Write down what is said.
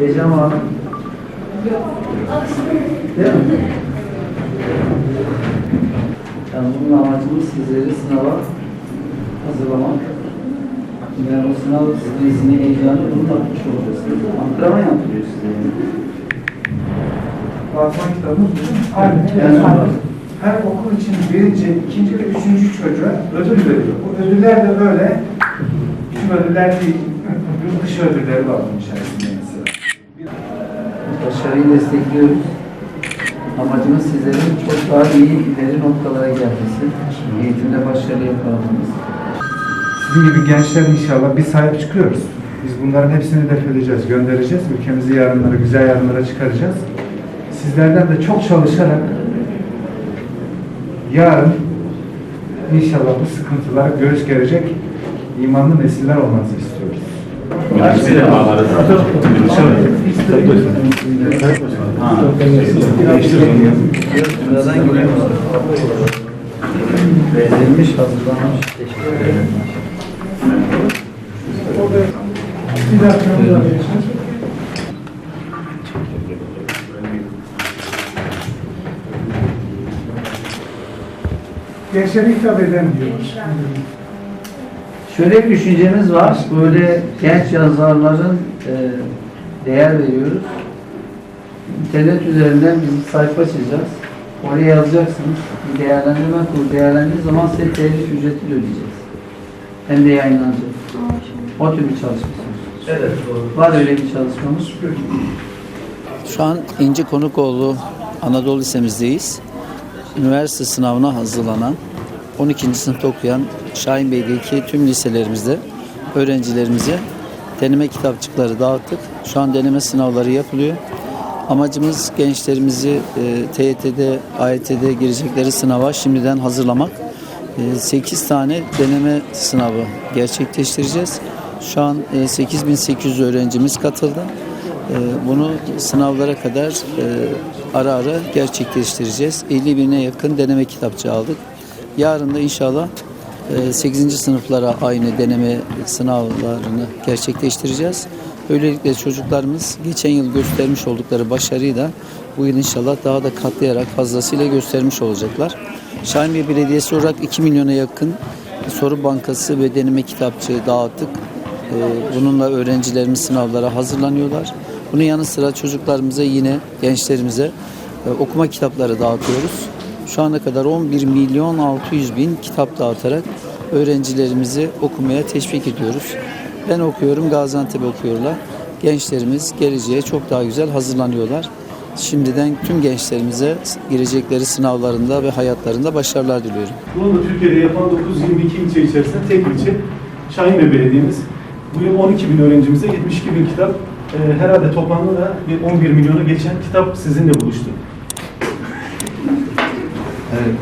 Heyecan var mı? Değil mi? Yani bunun amacımız sizleri sınava hazırlamak. Yani o sınav stresini, heyecanı bunu tatmış olacaksınız. Antrenman yaptırıyor size yani. Basma kitabımız bizim. Aynen. Yani Her okul için birinci, ikinci ve üçüncü çocuğa ödül veriyor. Bu ödüller de böyle, bizim ödüller değil, yurt dışı ödülleri var bunun içerisinde mesela. başarıyı destekliyoruz. Amacımız sizlerin çok daha iyi ileri noktalara gelmesi, eğitimde başarı yakalamanız. Sizin gibi gençler inşallah biz sahip çıkıyoruz. Biz bunların hepsini hedef edeceğiz, göndereceğiz. Ülkemizi yarınlara, güzel yarınlara çıkaracağız. Sizlerden de çok çalışarak yarın inşallah bu sıkıntılara göğüs gerecek imanlı nesiller olmanızı istiyoruz. Buradan geliyoruz. Verilmiş, hazırlanmış. Teşekkür ederim. Gençlere hitap eden diyoruz. Şöyle bir düşüncemiz var. Böyle genç yazarların değer veriyoruz. İnternet üzerinden bir sayfa çizeceğiz. Oraya yazacaksınız. Bir değerlendirme kurulu değerlendirdiği zaman size telif ücreti de ödeyeceğiz. Hem de yayınlanacak. O tür bir çalışmamız. Evet, doğru. Var öyle bir çalışmamız. Şu an İnci Konukoğlu Anadolu Lisemizdeyiz. Üniversite sınavına hazırlanan 12. sınıfta okuyan Şahin Bey'deki tüm liselerimizde öğrencilerimize deneme kitapçıkları dağıttık. Şu an deneme sınavları yapılıyor. Amacımız gençlerimizi TYT'de, AYT'de girecekleri sınava şimdiden hazırlamak. 8 tane deneme sınavı gerçekleştireceğiz. Şu an 8800 öğrencimiz katıldı. Bunu sınavlara kadar ara ara gerçekleştireceğiz. 50 bine yakın deneme kitapçığı aldık. Yarın da inşallah 8. sınıflara aynı deneme sınavlarını gerçekleştireceğiz. Böylelikle çocuklarımız geçen yıl göstermiş oldukları başarıyı da bu yıl inşallah daha da katlayarak fazlasıyla göstermiş olacaklar. Şahinbey Belediyesi olarak 2 milyona yakın soru bankası ve deneme kitapçığı dağıttık. Bununla öğrencilerimiz sınavlara hazırlanıyorlar. Bunun yanı sıra çocuklarımıza yine gençlerimize okuma kitapları dağıtıyoruz. Şu ana kadar 11 milyon 600 bin kitap dağıtarak öğrencilerimizi okumaya teşvik ediyoruz. Ben okuyorum, Gaziantep okuyorlar. Gençlerimiz geleceğe çok daha güzel hazırlanıyorlar. Şimdiden tüm gençlerimize girecekleri sınavlarında ve hayatlarında başarılar diliyorum. Bunu da Türkiye'de yapan 922 ilçe içerisinde tek ilçe Şahinbey Belediye'miz. Bu yıl 12 bin öğrencimize 72 bin kitap, herhalde toplamda da bir 11 milyonu geçen kitap sizinle buluştu. Evet.